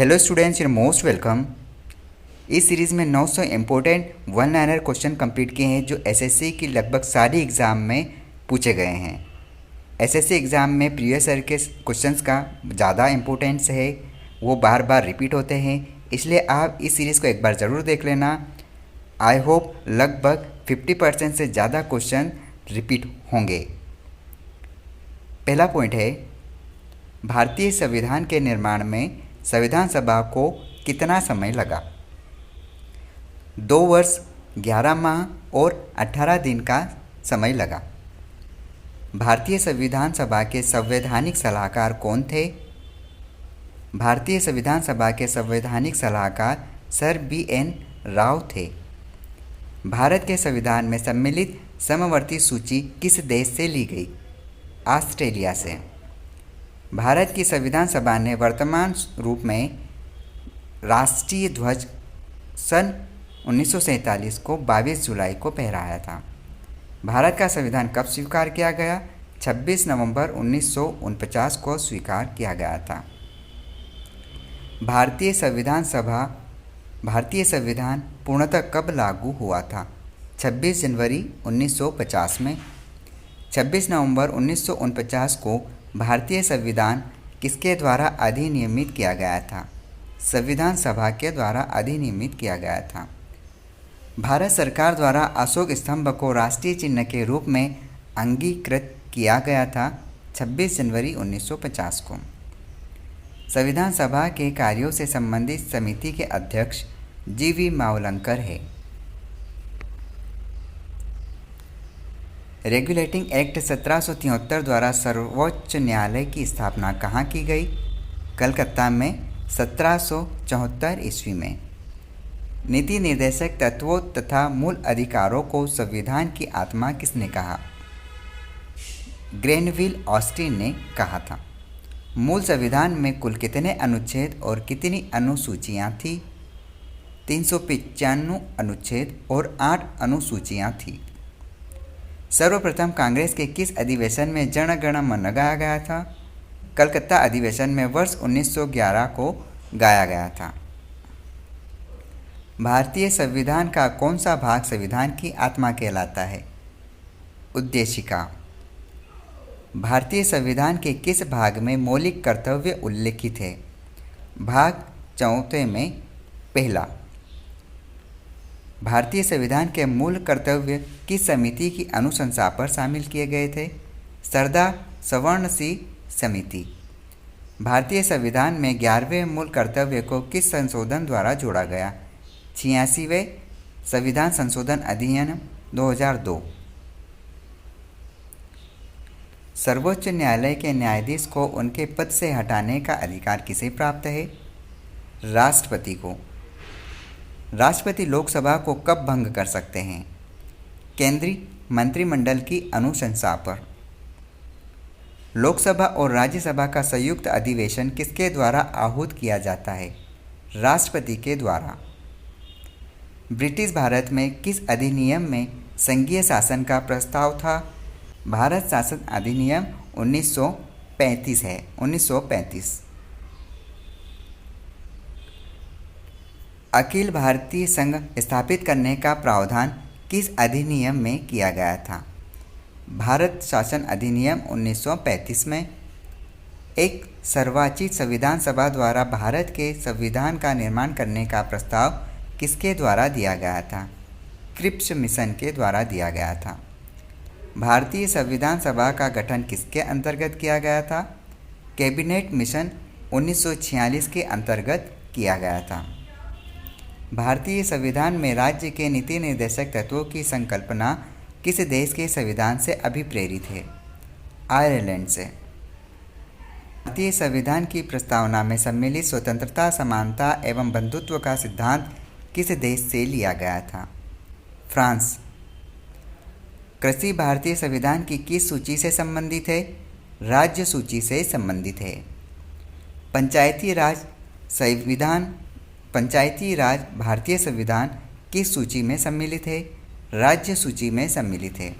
Hello students, you're most welcome. इस series में 900 important one liner question complete किए हैं जो एसएससी की लगभग सारी एग्ज़ाम में पूछे गए हैं। एसएससी एग्ज़ाम में प्रीवियस ईयर के क्वेश्चंस का ज़्यादा इम्पोर्टेंस है, वो बार बार रिपीट होते हैं, इसलिए आप इस सीरीज़ को एक बार ज़रूर देख लेना। आई होप लगभग 50% से ज़्यादा क्वेश्चन रिपीट होंगे। पहला पॉइंट है, भारतीय संविधान के निर्माण में संविधान सभा को कितना समय लगा? 2 वर्ष 11 माह और 18 दिन का समय लगा। भारतीय संविधान सभा के संवैधानिक सलाहकार कौन थे? भारतीय संविधान सभा के संवैधानिक सलाहकार सर BN राव थे। भारत के संविधान में सम्मिलित समवर्ती सूची किस देश से ली गई? ऑस्ट्रेलिया से। भारत की संविधान सभा ने वर्तमान रूप में राष्ट्रीय ध्वज सन 1947 को 22 जुलाई को फहराया था। भारत का संविधान कब स्वीकार किया गया? 26 नवंबर 1949 को स्वीकार किया गया था। भारतीय संविधान पूर्णतः कब लागू हुआ था? 26 जनवरी 1950 में। 26 नवंबर 1949 को भारतीय संविधान किसके द्वारा अधिनियमित किया गया था? संविधान सभा के द्वारा अधिनियमित किया गया था। भारत सरकार द्वारा अशोक स्तंभ को राष्ट्रीय चिन्ह के रूप में अंगीकृत किया गया था 26 जनवरी 1950 को। संविधान सभा के कार्यों से संबंधित समिति के अध्यक्ष GV मावलंकर है। रेगुलेटिंग एक्ट 1773 द्वारा सर्वोच्च न्यायालय की स्थापना कहाँ की गई? कलकत्ता में 1774 ईस्वी में। नीति निर्देशक तत्वों तथा मूल अधिकारों को संविधान की आत्मा किसने कहा? ग्रेनविल ऑस्टिन ने कहा था। मूल संविधान में कुल कितने अनुच्छेद और कितनी अनुसूचियाँ थीं? 395 अनुच्छेद और 8 अनुसूचियाँ थीं। सर्वप्रथम कांग्रेस के किस अधिवेशन में जन गण मन गाया गया था? कलकत्ता अधिवेशन में वर्ष 1911 को गाया गया था। भारतीय संविधान का कौन सा भाग संविधान की आत्मा कहलाता है? उद्देशिका। भारतीय संविधान के किस भाग में मौलिक कर्तव्य उल्लिखित है? भाग 4 में पहला। भारतीय संविधान के मूल कर्तव्य किस समिति की अनुशंसा पर शामिल किए गए थे? सरदार सवर्णसिंह समिति। भारतीय संविधान में 11वें मूल कर्तव्य को किस संशोधन द्वारा जोड़ा गया? 86वें संविधान संशोधन अधिनियम 2002। सर्वोच्च न्यायालय के न्यायाधीश को उनके पद से हटाने का अधिकार किसे प्राप्त है? राष्ट्रपति को। राष्ट्रपति लोकसभा को कब भंग कर सकते हैं? केंद्रीय मंत्रिमंडल की अनुशंसा पर। लोकसभा और राज्यसभा का संयुक्त अधिवेशन किसके द्वारा आहूत किया जाता है? राष्ट्रपति के द्वारा। ब्रिटिश भारत में किस अधिनियम में संघीय शासन का प्रस्ताव था? भारत शासन अधिनियम 1935 है, 1935। अखिल भारतीय संघ स्थापित करने का प्रावधान किस अधिनियम में किया गया था? भारत शासन अधिनियम 1935 में। एक सर्वोच्च संविधान सभा द्वारा भारत के संविधान का निर्माण करने का प्रस्ताव किसके द्वारा दिया गया था? क्रिप्स मिशन के द्वारा दिया गया था। भारतीय संविधान सभा का गठन किसके अंतर्गत किया गया था? कैबिनेट मिशन 1946 के अंतर्गत किया गया था। भारतीय संविधान में राज्य के नीति निर्देशक तत्वों की संकल्पना किस देश के संविधान से अभिप्रेरित है? आयरलैंड से। भारतीय संविधान की प्रस्तावना में सम्मिलित स्वतंत्रता, समानता एवं बंधुत्व का सिद्धांत किस देश से लिया गया था? फ्रांस। कृषि भारतीय संविधान की किस सूची से संबंधित है? राज्य सूची से संबंधित है। पंचायती राज भारतीय संविधान किस सूची में सम्मिलित है? राज्य सूची में सम्मिलित है।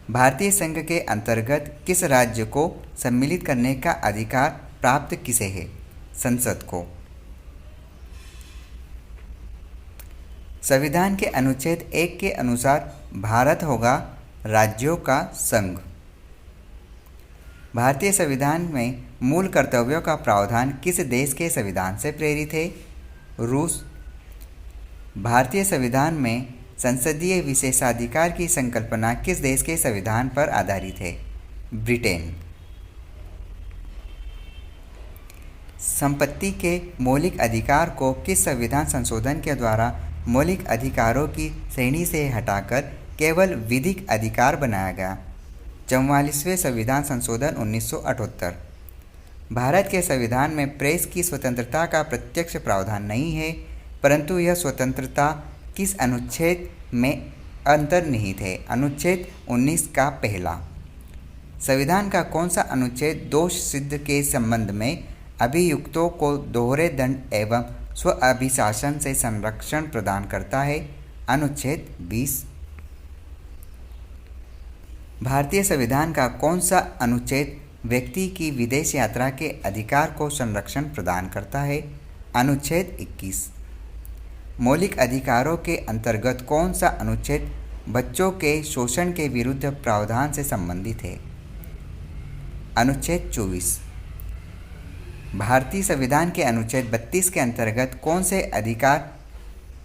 भारतीय संघ के अंतर्गत किस राज्य को सम्मिलित करने का अधिकार प्राप्त किसे है? संसद को। संविधान के अनुच्छेद 1 के अनुसार भारत होगा राज्यों का संघ। भारतीय संविधान में मूल कर्तव्यों का प्रावधान किस देश के संविधान से प्रेरित है? रूस। भारतीय संविधान में संसदीय विशेषाधिकार की संकल्पना किस देश के संविधान पर आधारित है? ब्रिटेन। संपत्ति के मौलिक अधिकार को किस संविधान संशोधन के द्वारा मौलिक अधिकारों की श्रेणी से हटाकर केवल विधिक अधिकार बनाया गया? 44वें संविधान संशोधन 1978। भारत के संविधान में प्रेस की स्वतंत्रता का प्रत्यक्ष प्रावधान नहीं है, परंतु यह स्वतंत्रता किस अनुच्छेद में अंतर्निहित है? अनुच्छेद 19 का पहला। संविधान का कौन सा अनुच्छेद दोष सिद्ध के संबंध में अभियुक्तों को दोहरे दंड एवं स्व अभिशासन से संरक्षण प्रदान करता है? अनुच्छेद 20। भारतीय संविधान का कौन सा अनुच्छेद व्यक्ति की विदेश यात्रा के अधिकार को संरक्षण प्रदान करता है? अनुच्छेद 21। मौलिक अधिकारों के अंतर्गत कौन सा अनुच्छेद बच्चों के शोषण के विरुद्ध प्रावधान से संबंधित है? अनुच्छेद 24। भारतीय संविधान के अनुच्छेद 32 के अंतर्गत कौन से अधिकार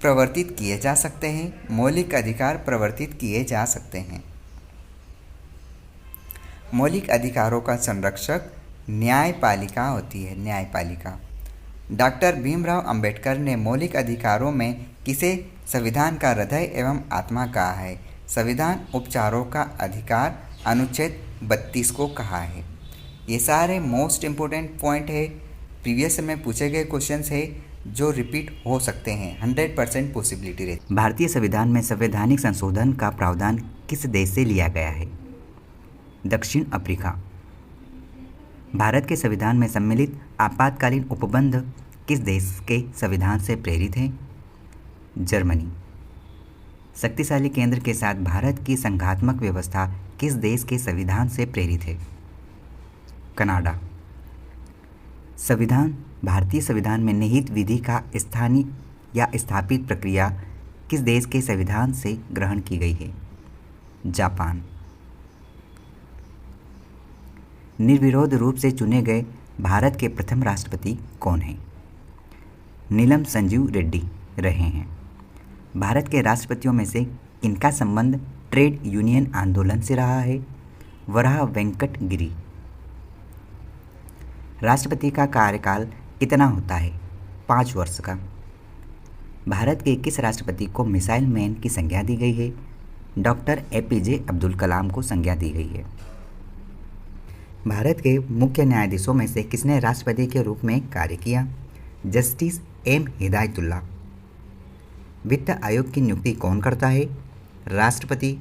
प्रवर्तित किए जा सकते हैं? मौलिक अधिकार प्रवर्तित किए जा सकते हैं। मौलिक अधिकारों का संरक्षक न्यायपालिका होती है। न्यायपालिका। डॉक्टर भीमराव अंबेडकर ने मौलिक अधिकारों में किसे संविधान का हृदय एवं आत्मा कहा है? संविधान उपचारों का अधिकार अनुच्छेद 32 को कहा है। ये सारे मोस्ट इम्पोर्टेंट पॉइंट है, प्रीवियस में पूछे गए क्वेश्चंस है जो रिपीट हो सकते हैं। 100% पॉसिबिलिटी रहती। भारतीय संविधान में संवैधानिक संशोधन का प्रावधान किस देश से लिया गया है? दक्षिण अफ्रीका। भारत के संविधान में सम्मिलित आपातकालीन उपबंध किस देश के संविधान से प्रेरित है? जर्मनी। शक्तिशाली केंद्र के साथ भारत की संघात्मक व्यवस्था किस देश के संविधान से प्रेरित है? कनाडा। संविधान भारतीय संविधान में निहित विधि का स्थानीय या स्थापित प्रक्रिया किस देश के संविधान से ग्रहण की गई है? जापान। निर्विरोध रूप से चुने गए भारत के प्रथम राष्ट्रपति कौन हैं? नीलम संजीव रेड्डी रहे हैं। भारत के राष्ट्रपतियों में से किनका संबंध ट्रेड यूनियन आंदोलन से रहा है? वराह वेंकट गिरी। राष्ट्रपति का कार्यकाल कितना होता है? 5 वर्ष का। भारत के किस राष्ट्रपति को मिसाइल मैन की संज्ञा दी गई है? डॉक्टर APJ अब्दुल कलाम को संज्ञा दी गई है। भारत के मुख्य न्यायाधीशों में से किसने राष्ट्रपति के रूप में कार्य किया? Justice M Hidayatullah. वित्त आयोग की नियुक्ति कौन करता है? राष्ट्रपति।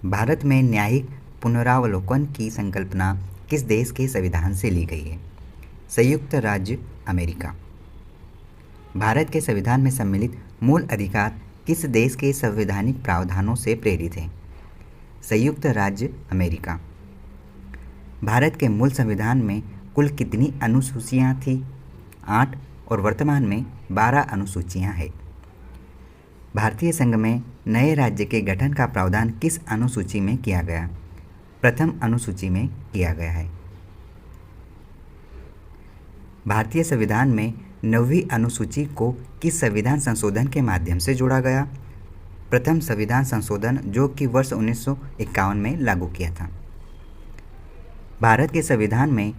भारत में न्यायिक पुनरावलोकन की संकल्पना किस देश के संविधान से ली गई है? संयुक्त राज्य अमेरिका। भारत के संविधान में सम्मिलित मूल अधिकार किस देश के संवैधानिक प्रावधानों से प्रेरित है? संयुक्त राज्य अमेरिका। भारत के मूल संविधान में कुल कितनी अनुसूचियां थीं? 8 और वर्तमान में 12 अनुसूचियां हैं। भारतीय संघ में नए राज्य के गठन का प्रावधान किस अनुसूची में किया गया? प्रथम अनुसूची में किया गया है। भारतीय संविधान में 9वीं अनुसूची को किस संविधान संशोधन के माध्यम से जोड़ा गया? प्रथम संविधान संशोधन जो कि वर्ष 1951 में लागू किया था। भारत के संविधान में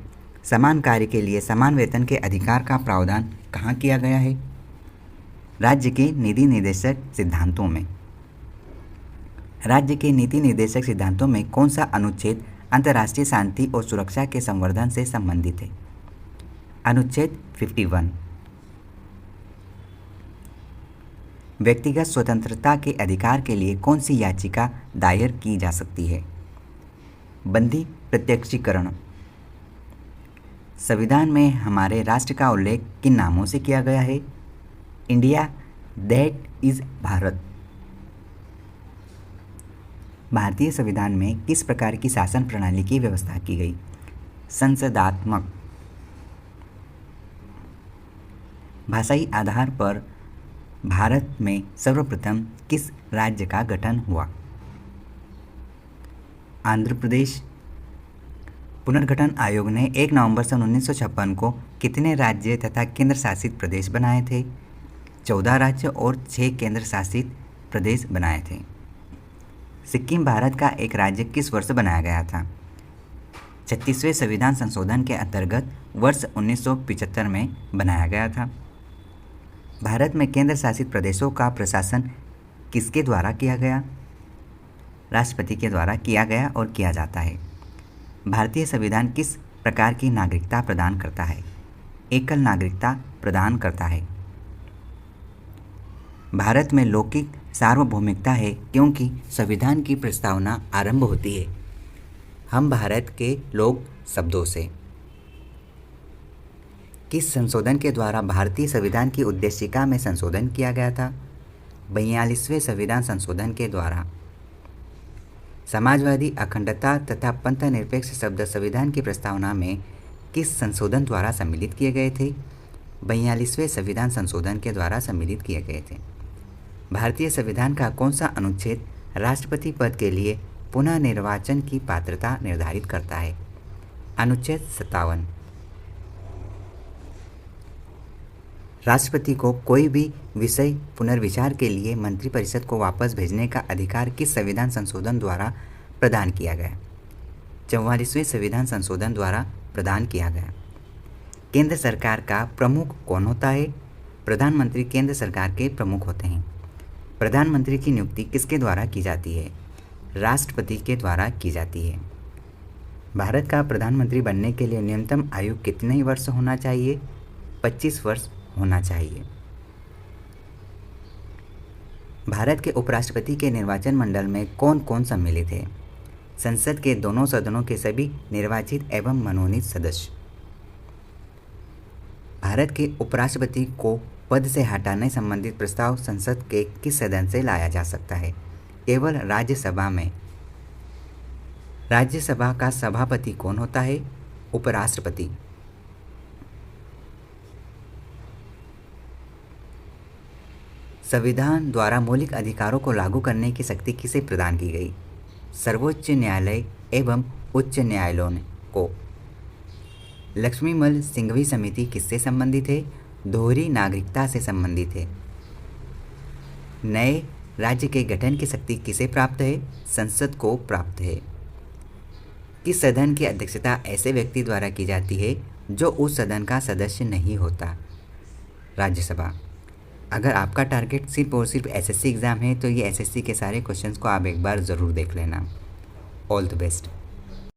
समान कार्य के लिए समान वेतन के अधिकार का प्रावधान कहाँ किया गया है? राज्य के नीति निर्देशक सिद्धांतों में। राज्य के नीति निर्देशक सिद्धांतों में कौन सा अनुच्छेद अंतर्राष्ट्रीय शांति और सुरक्षा के संवर्धन से संबंधित है? अनुच्छेद 51। व्यक्तिगत स्वतंत्रता के अधिकार के लिए कौन सी याचिका दायर की जा सकती है? बंदी प्रत्यक्षीकरण। संविधान में हमारे राष्ट्र का उल्लेख किन नामों से किया गया है? India, that is Bharat. भारतीय संविधान में किस प्रकार की शासन प्रणाली की व्यवस्था की गई? संसदात्मक। भाषाई आधार पर भारत में सर्वप्रथम किस राज्य का गठन हुआ? आंध्र प्रदेश। पुनर्गठन आयोग ने 1 नवंबर सन 1956 को कितने राज्य तथा केंद्र शासित प्रदेश बनाए थे? 14 राज्य और 6 केंद्र शासित प्रदेश बनाए थे। सिक्किम भारत का एक राज्य किस वर्ष बनाया गया था? 36वें संविधान संशोधन के अंतर्गत वर्ष 1975 में बनाया गया था। भारत में केंद्र शासित प्रदेशों का प्रशासन किसके द्वारा किया गया? राष्ट्रपति के द्वारा किया गया और किया जाता है। भारतीय संविधान किस प्रकार की नागरिकता प्रदान करता है? एकल नागरिकता प्रदान करता है। भारत में लौकिक सार्वभौमिकता है क्योंकि संविधान की प्रस्तावना आरंभ होती है हम भारत के लोग शब्दों से। किस संशोधन के द्वारा भारतीय संविधान की उद्देशिका में संशोधन किया गया था? 42वें संविधान संशोधन के द्वारा। समाजवादी, अखंडता तथा पंथ निरपेक्ष शब्द संविधान की प्रस्तावना में किस संशोधन द्वारा सम्मिलित किए गए थे? 42वें संविधान संशोधन के द्वारा सम्मिलित किए गए थे। भारतीय संविधान का कौन सा अनुच्छेद राष्ट्रपति पद के लिए पुनः निर्वाचन की पात्रता निर्धारित करता है? अनुच्छेद 57। राष्ट्रपति को कोई भी विषय पुनर्विचार के लिए मंत्रिपरिषद को वापस भेजने का अधिकार किस संविधान संशोधन द्वारा प्रदान किया गया? 44वें संविधान संशोधन द्वारा प्रदान किया गया। केंद्र सरकार का प्रमुख कौन होता है? प्रधानमंत्री केंद्र सरकार के प्रमुख होते हैं। प्रधानमंत्री की नियुक्ति किसके द्वारा की जाती है? राष्ट्रपति के द्वारा की जाती है। भारत का प्रधानमंत्री बनने के लिए न्यूनतम आयु कितने वर्ष होना चाहिए? 25 वर्ष होना चाहिए। भारत के उपराष्ट्रपति के निर्वाचन मंडल में कौन कौन सम्मिलित है? संसद के दोनों सदनों के सभी निर्वाचित एवं मनोनीत सदस्य। भारत के उपराष्ट्रपति को पद से हटाने संबंधित प्रस्ताव संसद के किस सदन से लाया जा सकता है? केवल राज्यसभा में। राज्यसभा का सभापति कौन होता है? उपराष्ट्रपति। संविधान द्वारा मौलिक अधिकारों को लागू करने की शक्ति किसे प्रदान की गई? सर्वोच्च न्यायालय एवं उच्च न्यायालयों को। लक्ष्मीमल सिंघवी समिति किससे संबंधित है? दोहरी नागरिकता से संबंधित है। नए राज्य के गठन की शक्ति किसे प्राप्त है? संसद को प्राप्त है। किस सदन की अध्यक्षता ऐसे व्यक्ति द्वारा की जाती है जो उस सदन का सदस्य नहीं होता? राज्यसभा। अगर आपका टारगेट सिर्फ और सिर्फ एसएससी एग्ज़ाम है तो ये एसएससी के सारे क्वेश्चंस को आप एक बार ज़रूर देख लेना। All the best.